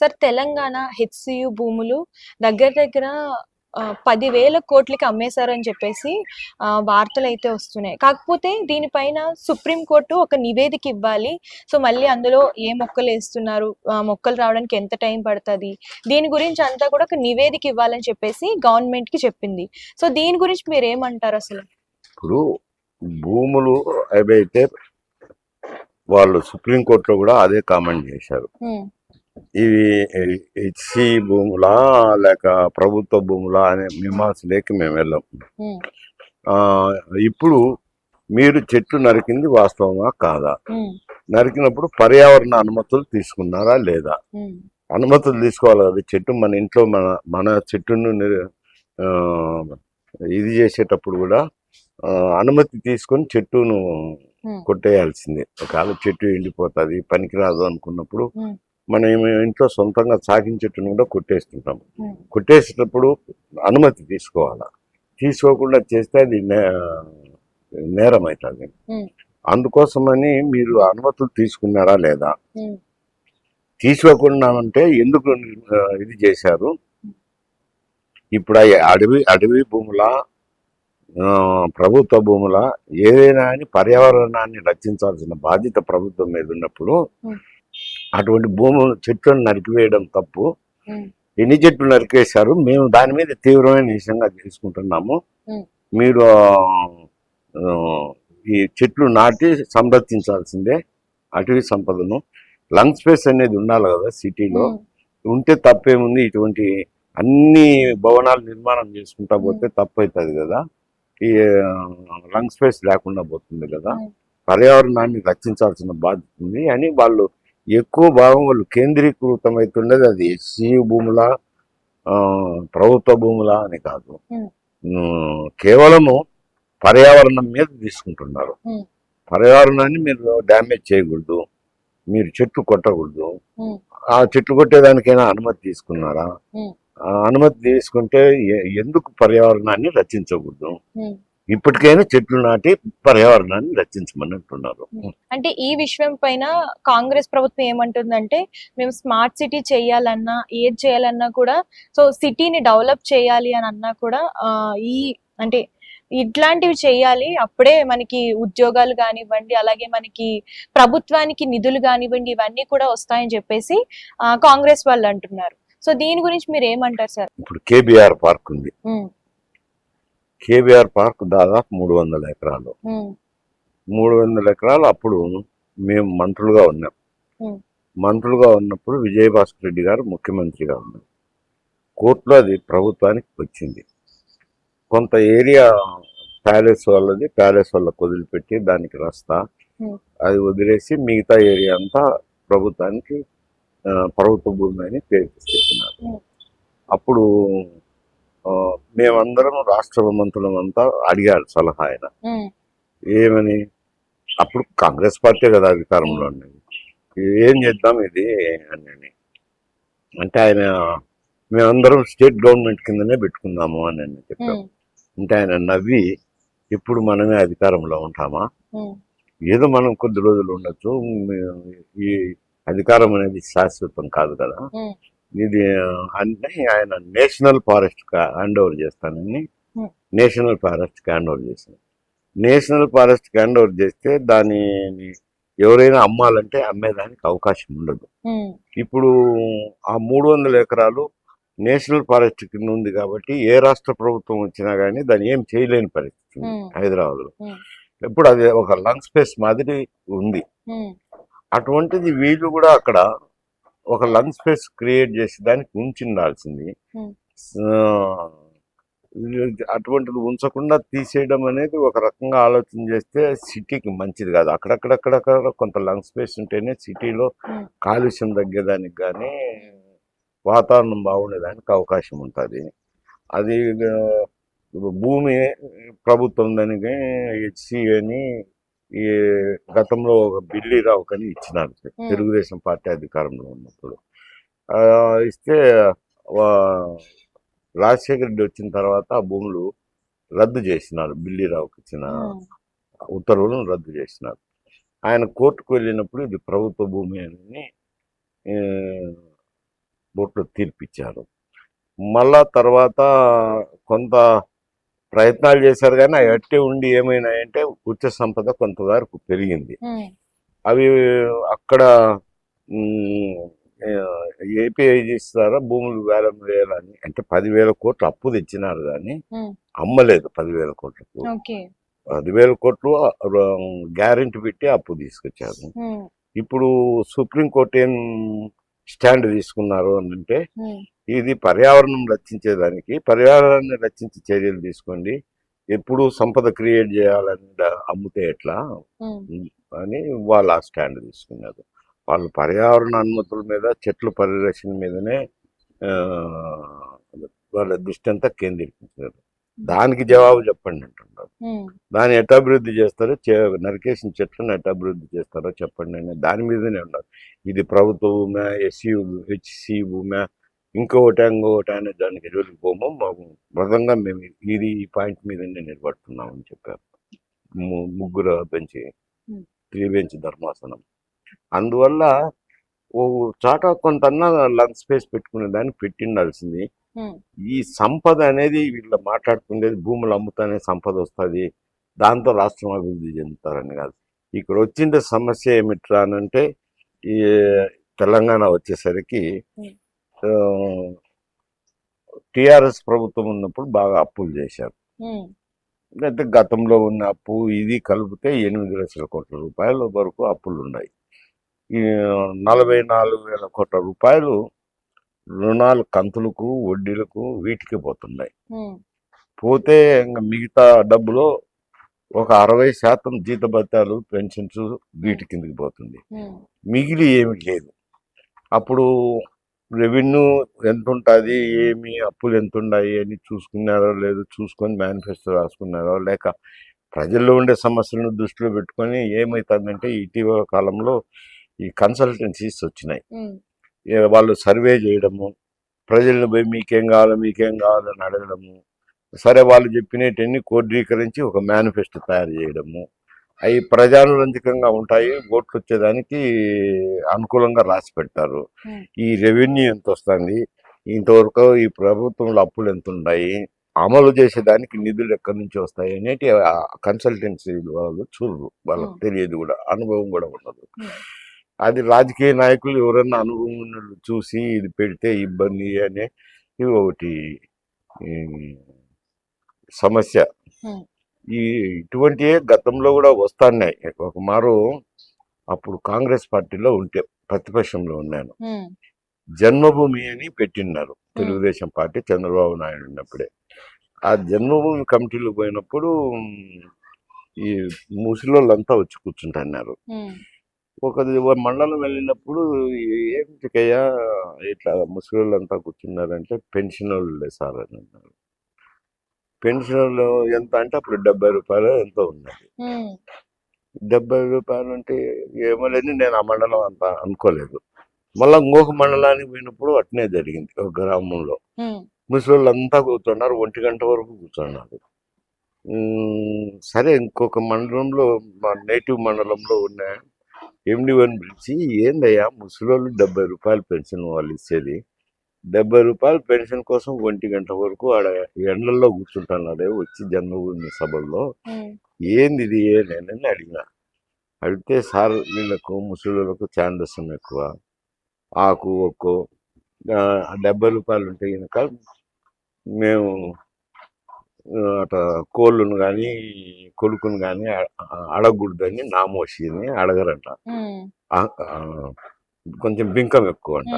Sir Telangana HCU భూములు దగ్గర దగ్గర 10,000 కోట్లకి అమ్మేశారని చెప్పేసి వార్తలైతే వస్తున్నాయి. కాకపోతే దీనిపైన సుప్రీం కోర్టు ఒక నివేదిక ఇవ్వాలి. సో, మళ్ళీ అందులో ఏ మొక్కలేస్తున్నారు, మొక్కలు రావడానికి ఎంత టైం పడతది, దీని గురించి అంతా కూడా ఒక నివేదిక ఇవ్వాలని చెప్పేసి గవర్నమెంట్‌కి చెప్పింది. సో, దీని గురించి మీరేమంటారసలు? ఇప్పుడు భూములు ఏవైతే వాళ్ళు సుప్రీం కోర్టులో కూడా అదే కామెంట్ చేశారు. ఇవి హెచ్సి భూములా లేక ప్రభుత్వ భూములా అనే మీమాంసలోకి మేము వెళ్ళాం. ఇప్పుడు మీరు చెట్లు నరికింది వాస్తవమా కాదా, నరికినప్పుడు పర్యావరణ అనుమతులు తీసుకున్నారా లేదా? అనుమతులు తీసుకోవాలి కదా. చెట్టు మన ఇంట్లో మన చెట్టును ఇది చేసేటప్పుడు కూడా అనుమతి తీసుకొని చెట్టును కొట్టేయాల్సిందే. ఒకవేళ చెట్టు ఎండిపోతుంది, పనికిరాదు అనుకున్నప్పుడు మనం ఇంట్లో సొంతంగా సాగిన చెట్టును కూడా కొట్టేస్తుంటాం. కొట్టేసేటప్పుడు అనుమతి తీసుకోవాలా. తీసుకోకుండా చేస్తే అది నేరం అవుతుంది. అందుకోసమని మీరు అనుమతులు తీసుకున్నారా లేదా? తీసుకోకుండా అంటే ఎందుకు ఇది చేశారు? ఇప్పుడు అడవి భూముల, ప్రభుత్వ భూముల ఏదైనా అని పర్యావరణాన్ని రక్షించాల్సిన బాధ్యత ప్రభుత్వం మీద ఉన్నప్పుడు అటువంటి భూములు చెట్లను నరికివేయడం తప్పు. ఎన్ని చెట్లు నరికేశారు, మేము దాని మీద తీవ్రమైన విషయంగా తీసుకుంటున్నాము. మీరు ఈ చెట్లు నాటి సంరక్షించాల్సిందే అటవీ సంపదను. లంగ్ స్పేస్ అనేది ఉండాలి కదా సిటీలో. ఉంటే తప్పేముంది? ఇటువంటి అన్ని భవనాలు నిర్మాణం చేసుకుంటా పోతే తప్పు అవుతుంది కదా. ఈ లంగ్ స్పేస్ లేకుండా పోతుంది కదా. పర్యావరణాన్ని రక్షించాల్సిన బాధ్యత ఉంది అని వాళ్ళు ఎక్కువ భాగం వాళ్ళు కేంద్రీకృతమవుతుండేది. అది ఎస్సీ భూముల, ప్రభుత్వ భూముల అని కాదు, కేవలము పర్యావరణం మీద తీసుకుంటున్నారు. పర్యావరణాన్ని మీరు డ్యామేజ్ చేయకూడదు, మీరు చెట్లు కొట్టకూడదు. ఆ చెట్లు కొట్టేదానికైనా అనుమతి తీసుకున్నారా? అనుమతి తీసుకుంటే ఎందుకు పర్యావరణాన్ని రక్షించకూడదు? ఇప్పటికైనా చెట్లు నాటి పర్యావరణాన్ని రక్షించమని అంటున్నారు. అంటే ఈ విషయం పైన కాంగ్రెస్ ప్రభుత్వం ఏమంటుందంటే, మేము స్మార్ట్ సిటీ చేయాలన్నా, ఏది చేయాలన్నా కూడా, సో సిటీని డెవలప్ చేయాలి అని అన్నా కూడా ఈ అంటే ఇట్లాంటివి చేయాలి, అప్పుడే మనకి ఉద్యోగాలు కానివ్వండి, అలాగే మనకి ప్రభుత్వానికి నిధులు కానివ్వండి, ఇవన్నీ కూడా వస్తాయని చెప్పేసి కాంగ్రెస్ వాళ్ళు అంటున్నారు. సో దీని గురించి మీరు ఏమంటారు సార్? ఇప్పుడు కేబిఆర్ పార్క్ ఉంది. కేబిఆర్ పార్క్ దాదాపు 300 ఎకరాలు. 300 ఎకరాలు అప్పుడు మేము మంత్రులుగా ఉన్నాం. మంత్రులుగా ఉన్నప్పుడు విజయభాస్కర్ రెడ్డి గారు ముఖ్యమంత్రిగా ఉన్నారు. కోర్టులో అది ప్రభుత్వానికి వచ్చింది. కొంత ఏరియా ప్యాలెస్ వాళ్ళది, ప్యాలెస్ వాళ్ళకి వదిలిపెట్టి దానికి రస్తా అది వదిలేసి మిగతా ఏరియా అంతా ప్రభుత్వానికి ప్రభుత్వ భూమి అని పేరు తీసుకెళ్తున్నారు. అప్పుడు మేమందరం రాష్ట్ర మంత్రులం అంతా అడిగారు సలహా. ఆయన ఏమని, అప్పుడు కాంగ్రెస్ పార్టీ కదా అధికారంలో ఉండేది, ఏం చేద్దాం ఇది అని అంటే ఆయన మేమందరం స్టేట్ గవర్నమెంట్ కిందనే పెట్టుకుందాము అని చెప్పాం. అంటే ఆయన నవ్వి, ఇప్పుడు మనమే అధికారంలో ఉంటామా, ఏదో మనం కొద్ది రోజులు ఉండొచ్చు, ఈ అధికారం అనేది శాశ్వతం కాదు కదా, ఇది అంటే ఆయన నేషనల్ ఫారెస్ట్ హ్యాండ్ ఓవర్ చేస్తానని నేషనల్ ఫారెస్ట్ హ్యాండ్ ఓవర్ చేశాను. నేషనల్ ఫారెస్ట్ హ్యాండ్ ఓవర్ చేస్తే దాన్ని ఎవరైనా అమ్మాలంటే అమ్మేదానికి అవకాశం ఉండదు. ఇప్పుడు ఆ 300 ఎకరాలు నేషనల్ ఫారెస్ట్ కింద ఉంది కాబట్టి ఏ రాష్ట్ర ప్రభుత్వం వచ్చినా కానీ దాన్ని ఏం చేయలేని పరిస్థితి ఉంది హైదరాబాద్లో. ఇప్పుడు అది ఒక లంగ్ స్పేస్ మాదిరి ఉంది. అటువంటిది వీళ్ళు కూడా అక్కడ ఒక లంగ్ స్పేస్ క్రియేట్ చేసి దానికి ఉండాల్సింది. అటువంటిది ఉంచకుండా తీసేయడం అనేది ఒక రకంగా ఆలోచన చేస్తే సిటీకి మంచిది కాదు. అక్కడక్కడక్కడ కొంత లంగ్ స్పేస్ ఉంటేనే సిటీలో కాలుష్యం తగ్గేదానికి కానీ వాతావరణం బాగుండేదానికి అవకాశం ఉంటుంది. అది భూమి ప్రభుత్వం దానికి హెచ్సి అని ఈ గతంలో ఒక బిల్లీరావు కని ఇచ్చినారు తెలుగుదేశం పార్టీ అధికారంలో ఉన్నప్పుడు. ఇస్తే రాజశేఖర రెడ్డి వచ్చిన తర్వాత ఆ భూములు రద్దు చేసినారు. బిల్లీరావుకి ఇచ్చిన ఉత్తర్వులను రద్దు చేసినారు. ఆయన కోర్టుకు వెళ్ళినప్పుడు ఇది ప్రభుత్వ భూమి అని కోర్టులో తీర్పిచ్చారు. మళ్ళా తర్వాత కొంత ప్రయత్నాలు చేశారు కానీ అవి అట్టే ఉండి ఏమైనాయంటే ఉచ్చ సంపద కొంత వరకు పెరిగింది. అవి అక్కడ ఏపీఐజీస్ ద్వారా భూములు వేలం వేయాలని అంటే 10,000 కోట్లు అప్పు తెచ్చినారు కానీ అమ్మలేదు. 10,000 కోట్లకు 10,000 కోట్లు గ్యారెంటీ పెట్టి అప్పు తీసుకొచ్చారు. ఇప్పుడు సుప్రీంకోర్టు ఏం స్టాండ్ తీసుకున్నారు అని అంటే ఇది పర్యావరణం రక్షించేదానికి పర్యావరణాన్ని రక్షించే చర్యలు తీసుకోండి, ఎప్పుడు సంపద క్రియేట్ చేయాలని అమ్ముతే ఎట్లా అని వాళ్ళు ఆ స్టాండ్ తీసుకున్నారు. వాళ్ళు పర్యావరణ అనుమతుల మీద చెట్ల పరిరక్షణ మీదనే వాళ్ళ దృష్టి అంతా కేంద్రీకరించారు. దానికి జవాబు చెప్పండి అంటున్నారు. దాన్ని ఎట్లా అభివృద్ధి చేస్తారో నరికేసిన చెట్లను ఎట్లా అభివృద్ధి చేస్తారో చెప్పండి అని దాని మీదనే ఉన్నారు. ఇది ప్రభుత్వ భూమా, హెచ్సి భూమా, ఇంకొకటి అనే దానికి వెళ్ళిపోము, మృదంగా మేము ఇది ఈ పాయింట్ మీదనే నిలబడుతున్నామని చెప్పారు. ముగ్గురు బెంచి 3 బెంచ్ ధర్మాసనం. అందువల్ల ఓ చాట కొంత లంగ్ స్పేస్ పెట్టుకునే దాన్ని పెట్టిండాల్సింది. ఈ సంపద అనేది వీళ్ళు మాట్లాడుకునేది భూములు అమ్ముతానే సంపద వస్తుంది, దాంతో రాష్ట్రం అభివృద్ధి చెందుతారని కాదు. ఇక్కడ వచ్చిన సమస్య ఏమిట్రా అనంటే ఈ తెలంగాణ వచ్చేసరికి టిఆర్ఎస్ ప్రభుత్వం ఉన్నప్పుడు బాగా అప్పులు చేశారు. అయితే గతంలో ఉన్న అప్పు ఇది కలిపితే 8 లక్షల కోట్ల రూపాయల వరకు అప్పులు ఉన్నాయి. ఈ 44,000 కోట్ల రూపాయలు రుణాలు కంతులకు వడ్డీలకు వీటికి పోతున్నాయి. పోతే ఇంకా మిగతా డబ్బులో ఒక 60% జీతభత్యాలు పెన్షన్స్ వీటి కిందకి పోతుంది. మిగిలి ఏమి లేదు. అప్పుడు రెవెన్యూ ఎంత ఉంటుంది, ఏమి అప్పులు ఎంత ఉన్నాయి అని చూసుకున్నారో లేదు, చూసుకొని మేనిఫెస్టో రాసుకున్నారో లేక ప్రజల్లో ఉండే సమస్యలను దృష్టిలో పెట్టుకొని ఏమవుతుందంటే ఇటీవల కాలంలో ఈ కన్సల్టెన్సీస్ వచ్చినాయి. వాళ్ళు సర్వే చేయడము, ప్రజలను పోయి మీకేం కావాలని అడగడము, సరే వాళ్ళు చెప్పినవన్నీ కోడ్రీకరించి ఒక మేనిఫెస్టో తయారు చేయడము, అవి ప్రజానురంజకంగా ఉంటాయి, ఓట్లు వచ్చేదానికి అనుకూలంగా రాసి పెడతారు. ఈ రెవెన్యూ ఎంత వస్తుంది, ఇంతవరకు ఈ ప్రభుత్వంలో అప్పులు ఎంత ఉన్నాయి, అమలు చేసేదానికి నిధులు ఎక్కడి నుంచి వస్తాయి అనేటి కన్సల్టెన్సీ వాళ్ళు చూడరు, వాళ్ళకి తెలియదు కూడా, అనుభవం కూడా ఉండదు. అది రాజకీయ నాయకులు ఎవరన్నా అనుభవం ఉన్నట్లు చూసి ఇది పెడితే ఇబ్బంది అనే ఇది ఒకటి సమస్య. ఇటువంటివే గతంలో కూడా వస్తున్నాయి. ఒక మారు అప్పుడు కాంగ్రెస్ పార్టీలో ఉంటే ప్రతిపక్షంలో ఉన్నాను, జన్మభూమి అని పెట్టిన్నారు తెలుగుదేశం పార్టీ చంద్రబాబు నాయుడు ఉన్నప్పుడే. ఆ జన్మభూమి కమిటీలో పోయినప్పుడు ఈ ముసలోళ్ళంతా వచ్చి కూర్చుంటున్నారు. ఒక మండలం వెళ్ళినప్పుడు ఏంటికయ్యా ఇట్లా ముసలోళ్ళంతా కూర్చున్నారంటే పెన్షన్ వాళ్ళు సార్ అని అన్నారు. పెన్షన్ ఎంత అంటే అప్పుడు 70 రూపాయలు ఎంతో ఉన్నది. 70 రూపాయలు అంటే ఏమోలేని నేను ఆ మండలం అంత అనుకోలేదు. మళ్ళీ ఇంకొక మండలానికి పోయినప్పుడు అట్నే జరిగింది. ఒక గ్రామంలో ముసలోళ్ళు అంతా కూర్చున్నారు, 1 గంట వరకు కూర్చున్నారు. సరే ఇంకొక మండలంలో మా నేటివ్ మండలంలో ఉన్న ఎండివని పిలిచి, ఏందయ్యా ముసలోళ్ళు 70 రూపాయలు పెన్షన్ వాళ్ళు ఇచ్చేది, 70 రూపాయలు పెన్షన్ కోసం 1 గంట వరకు ఆడ ఎండల్లో కూర్చుంటున్నాడే వచ్చి జన్మభూమి సభల్లో, ఏంది ఇది నేనని అడిగిన. అడిగితే సార్ వీళ్ళకు ముసలిలకు ఛాందస్సం ఎక్కువ, ఆకు ఒక్కో 70 రూపాయలు ఉంటే కనుక మేము అట కోళ్ళను కానీ కొడుకును కానీ అడగకూడదని నామోషిని అడగరంట, కొంచెం బింకం ఎక్కువ అంట.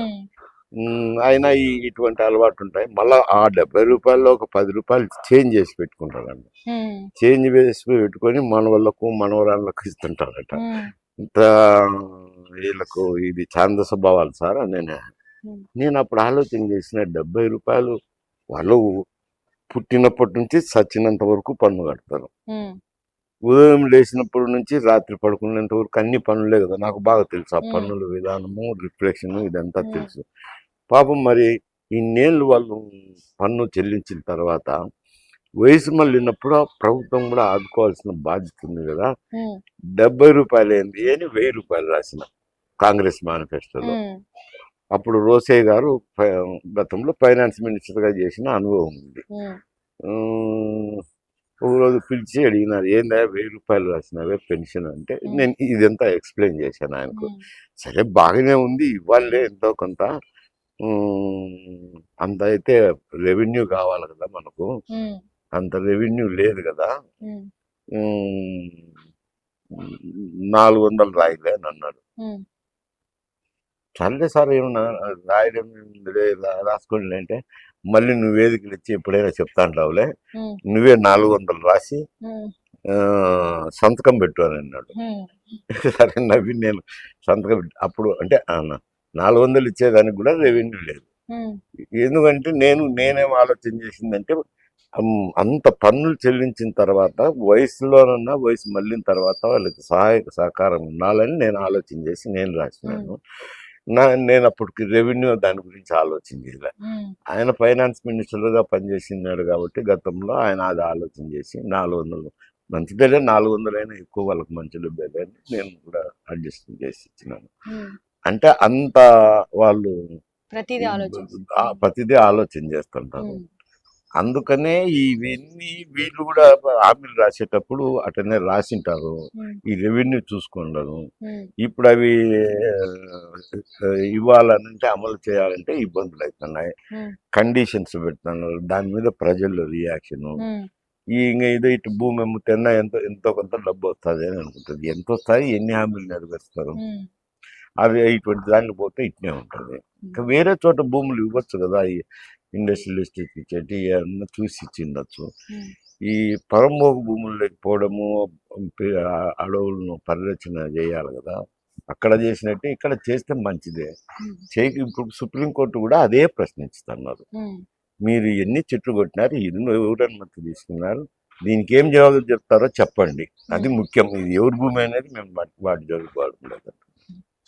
అయినా ఇటువంటి అలవాటు ఉంటాయి. మళ్ళీ ఆ 70 రూపాయల్లో ఒక 10 రూపాయలు చేంజ్ చేసి పెట్టుకుంటారంట. చేంజ్ చేసి పెట్టుకొని మనవాళ్ళకు మనవరాళ్ళకు ఇస్తుంటారట. ఇంత వీళ్ళకు ఇది ఛాందస భావాలు సార్ అని నేను అప్పుడు ఆలోచన చేసిన, 70 రూపాయలు వాళ్ళు పుట్టినప్పటి నుంచి చచ్చినంత వరకు పన్ను కడతారు. ఉదయం లేచినప్పటి నుంచి రాత్రి పడుకునేంత వరకు అన్ని పనులే కదా, నాకు బాగా తెలుసు ఆ పన్నుల విధానము, రిఫ్లెక్షన్ ఇదంతా తెలుసు. పాపం మరి ఇన్నేళ్ళు వాళ్ళు పన్ను చెల్లించిన తర్వాత వయసు మళ్ళినప్పుడు ప్రభుత్వం కూడా ఆదుకోవాల్సిన బాధ్యత ఉంది కదా. 70 రూపాయలు ఏంది అని 1000 రూపాయలు రాసిన కాంగ్రెస్ మేనిఫెస్టోలో. అప్పుడు రోసయ్య గారు గతంలో ఫైనాన్స్ మినిస్టర్గా చేసిన అనుభవం ఉంది. ఒక రోజు పిలిచి అడిగినారు, ఏందా 1000 రూపాయలు రాసినవే పెన్షన్ అంటే, నేను ఇదంతా ఎక్స్ప్లెయిన్ చేశాను ఆయనకు. సరే బాగానే ఉంది, ఇవ్వాలే ఎంతో కొంత, అంత అయితే రెవెన్యూ కావాలి కదా మనకు, అంత రెవెన్యూ లేదు కదా, 400 రాయిలే అని అన్నాడు. సర్లే సార్ ఏమన్నా రాయడం రాసుకోండి అంటే, మళ్ళీ నువ్వు వేదికలు ఇచ్చి ఎప్పుడైనా చెప్తా అంటావులే, నువ్వే 400 రాసి సంతకం పెట్టు అని అన్నాడు. సరే నవ్వి నేను సంతకం అప్పుడు అంటే 400 ఇచ్చేదానికి కూడా రెవెన్యూ లేదు. ఎందుకంటే నేనేం ఆలోచన చేసిందంటే, అంత పన్నులు చెల్లించిన తర్వాత వయసులోనన్నా వయసు మళ్ళిన తర్వాత వాళ్ళకి సహకారం ఉండాలని నేను ఆలోచన చేసి నేను రాసినాను. నేను అప్పటికి రెవెన్యూ దాని గురించి ఆలోచన చేయలే. ఆయన ఫైనాన్స్ మినిస్టర్గా పనిచేసినాడు కాబట్టి గతంలో ఆయన అది ఆలోచన చేసి 400 మంచిదేలే, 400 అయినా ఎక్కువ వాళ్ళకి మంచి డబ్బేలే అని నేను కూడా అడ్జస్ట్ చేసి ఇచ్చినాను. అంటే అంత వాళ్ళు ప్రతిదీ ఆలోచన చేస్తుంటారు. అందుకనే ఇవన్నీ వీళ్ళు కూడా హామీలు రాసేటప్పుడు అటనే రాసింటారు, ఈ రెవెన్యూ చూసుకుంటారు. ఇప్పుడు అవి ఇవ్వాలనంటే అమలు చేయాలంటే ఇబ్బందులు అవుతున్నాయి, కండిషన్స్ పెడుతున్నారు, దాని మీద ప్రజల్లో రియాక్షన్. ఇంకా ఇదో ఇటు భూమి అమ్ముతున్నా ఎంతో కొంత డబ్బు వస్తుంది అని అనుకుంటుంది. ఎంత వస్తాయి, ఎన్ని హామీలు నెరవేరుస్తారు, అవి ఇటువంటి దానికి పోతే ఇట్నే ఉంటుంది. ఇంకా వేరే చోట భూములు ఇవ్వచ్చు కదా, ఈ ఇండస్ట్రియల్ ఎస్టేట్ ఇచ్చేటి ఏమన్నా చూసి ఇచ్చిండొచ్చు. ఈ పరమోగ భూములు లేకపోవడము, అడవులను పరిరక్షణ చేయాలి కదా, అక్కడ చేసినట్టే ఇక్కడ చేస్తే మంచిదే. ఇప్పుడు సుప్రీంకోర్టు కూడా అదే ప్రశ్నిస్తున్నారు, మీరు ఎన్ని చెట్లు కొట్టినారు, ఎవరు అనుమతి తీసుకున్నారు, దీనికి ఏం జవాబులు చెప్తారో చెప్పండి, అది ముఖ్యం. ఇది ఎవరి భూమి అనేది మేము వాటి జవాబు